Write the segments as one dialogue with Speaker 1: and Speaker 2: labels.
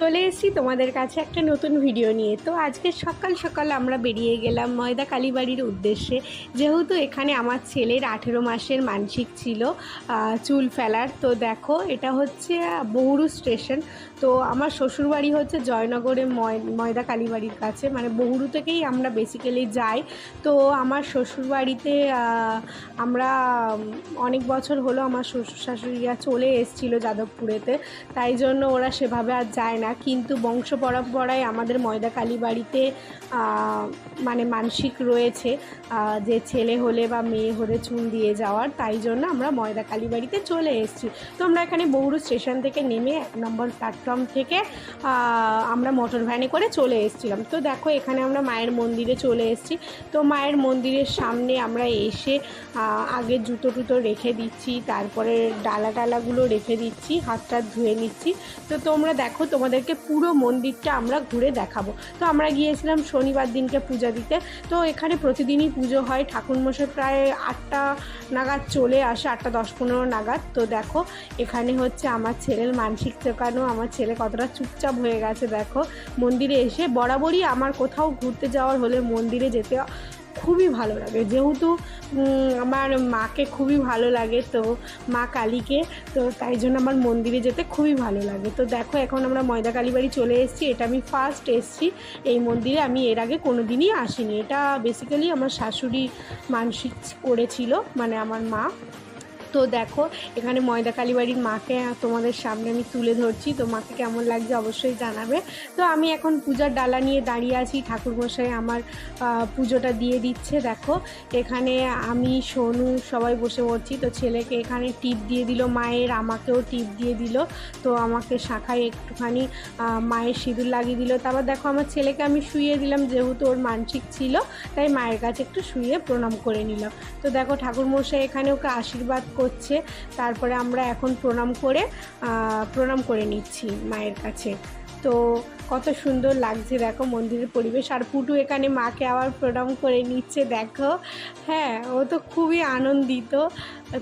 Speaker 1: চলে এসেছি তোমাদের কাছে একটা নতুন ভিডিও নিয়ে। তো আজকে সকাল সকাল আমরা বেরিয়ে গেলাম ময়দা কালীবাড়ির উদ্দেশ্যে। যেহেতু এখানে আমার ছেলের 18 মাসের মানসিক ছিল চুল ফেলার। তো দেখো এটা হচ্ছে বহুরু স্টেশন। তো আমার শ্বশুরবাড়ি হচ্ছে জয়নগরে ময়দা কালীবাড়ির কাছে, মানে বহুরু থেকেই আমরা বেসিক্যালি যাই। তো আমার শ্বশুরবাড়িতে আমরা অনেক বছর হলো আমার শ্বশুর শাশুড়িরা চলে এসেছিলো যাদবপুরেতে, তাই জন্য ওরা সেভাবে আর যায় না। কিন্তু বংশ পরম্পরায় আমাদের ময়দা কালীবাড়িতে মানে মানসিক রয়েছে যে ছেলে হলে বা মেয়ে হলে চুল দিয়ে যাওয়ার, তাই জন্য আমরা ময়দা কালীবাড়িতে চলে এসেছি। তো আমরা এখানে বহুরু স্টেশন থেকে নেমে 1 নম্বর প্ল্যাটফর্ম থেকে আমরা মোটর ভ্যানে করে চলে এসেছিলাম। তো দেখো এখানে আমরা মায়ের মন্দিরে চলে এসেছি। তো মায়ের মন্দিরের সামনে আমরা এসে আগে জুতো টুতো রেখে দিচ্ছি, তারপরে ডালাগুলো রেখে দিচ্ছি, হাত টাত ধুয়ে নিচ্ছি। তো তোমরা দেখো, তোমাদেরকে পুরো মন্দিরটা আমরা ঘুরে দেখাবো। তো আমরা গিয়েছিলাম শনিবার দিনকে পূজা দিতে। তো এখানে প্রতিদিনই পুজো হয়। ঠাকুরমশাই প্রায় 8টা নাগাদ চলে আসে, 8টা 10-15 নাগাদ। তো দেখো এখানে হচ্ছে আমার ছেলের মানসিক চেকানো। আমার ছেলে কতটা চুপচাপ হয়ে গেছে দেখো মন্দিরে এসে। বরাবরই আমার কোথাও ঘুরতে যাওয়ার হলে মন্দিরে যেতে খুবই ভালো লাগে, যেহেতু আমার মাকে খুবই ভালো লাগে, তো মা কালীকে, তো তাই জন্য আমার মন্দিরে যেতে খুবই ভালো লাগে। তো দেখো এখন আমরা ময়দা কালীবাড়ি চলে এসেছি। এটা আমি ফার্স্ট এসেছি এই মন্দিরে, আমি এর আগে কোনো দিনই আসিনি। এটা বেসিক্যালি আমার শাশুড়ি মানসিক করেছিল, মানে আমার মা। তো দেখো এখানে ময়দা কালীবাড়ির মাকে তোমাদের সামনে আমি তুলে ধরছি। তো মাকে কেমন লাগছে অবশ্যই জানাবে। তো আমি এখন পূজার ডালা নিয়ে দাঁড়িয়ে আছি, ঠাকুরমশাই আমার পুজোটা দিয়ে দিচ্ছে। দেখো এখানে আমি সোনু সবাই বসে পড়ছি। তো ছেলেকে এখানে টিপ দিয়ে দিল মায়ের, আমাকেও টিপ দিয়ে দিল। তো আমাকে শাখায় একটুখানি মায়ের সিঁদুর লাগিয়ে দিল। তারপর দেখো আমার ছেলেকে আমি শুইয়ে দিলাম, যেহেতু ওর মানসিক ছিল তাই মায়ের কাছে একটু শুয়ে প্রণাম করে নিলাম। তো দেখো ঠাকুরমশাই এখানে ওকে আশীর্বাদ করছে। তারপরে আমরা এখন প্রণাম করে নিচ্ছি মায়ের কাছে। তো কত সুন্দর লাগছে দেখো মন্দিরের পরিবেশ। আর পুটু এখানে মাকে আবার প্রণাম করে নিচ্ছে দেখো। হ্যাঁ, ও তো খুবই আনন্দিত।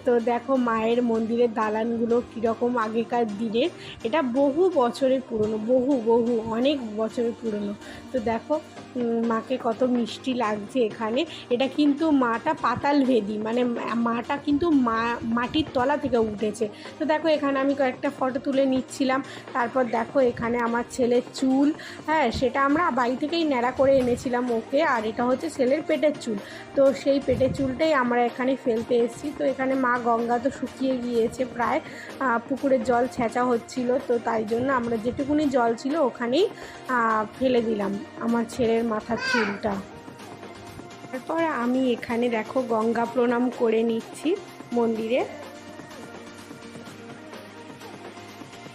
Speaker 1: তো দেখো মায়ের মন্দিরের দালানগুলো কীরকম আগেকার দিনের, এটা বহু বছরের পুরনো, বহু অনেক বছরের পুরনো। তো দেখো মাকে কত মিষ্টি লাগছে এখানে। এটা কিন্তু মাটা পাতাল ভেদি, মানে মাটা কিন্তু মাটির তলা থেকে উঠেছে। তো দেখো এখানে আমি কয়েকটা ফটো তুলে নিচ্ছিলাম। তারপর দেখো এখানে আমার ছেলের চুল, হ্যাঁ সেটা আমরা বাড়ি থেকেই ন্যাড়া করে এনেছিলাম ওকে। আর এটা হচ্ছে ছেলের পেটের চুল। তো সেই পেটের চুলটাই আমরা এখানে ফেলতে এসেছি। তো এখানে মা গঙ্গা তো শুকিয়ে গিয়েছে প্রায়, পুকুরের জল ছেঁচা হচ্ছিল। তো তাই জন্য আমরা যেটুকুনি জল ছিল ওখানেই ফেলে দিলাম আমার ছেলের মাথার চুলটা। তারপর আমি এখানে দেখো গঙ্গা প্রণাম করে নিচ্ছি মন্দিরে।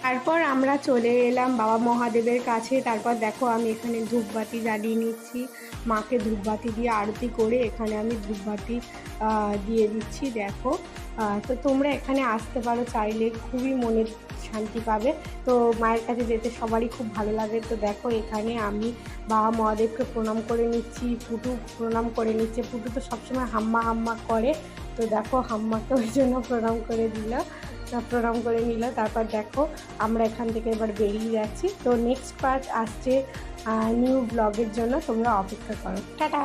Speaker 1: তারপর আমরা চলে এলাম বাবা মহাদেবের কাছে। তারপর দেখো আমি এখানে ধূপবাতি জ্বালিয়ে নিচ্ছি, মাকে ধূপবাতি দিয়ে আরতি করে এখানে আমি ধূপবাতি দিয়ে দিচ্ছি দেখো। তো তোমরা এখানে আসতে পারো চাইলে, খুবই মনের শান্তি পাবে। তো মায়ের কাছে যেতে সবারই খুব ভালো লাগে। তো দেখো এখানে আমি বাবা মহাদেবকে প্রণাম করে নিচ্ছি, পুটু প্রণাম করে নিচ্ছে। পুটু তো সবসময় হাম্মা করে, তো দেখো হাম্মাকে ওই জন্য প্রণাম করে নিল। তারপর দেখো আমরা এখান থেকে এবার বেরিয়ে যাচ্ছি। তো নেক্সট পার্ট আসছে নিউ ব্লগের জন্য, তোমরা অপেক্ষা করো। টাটা।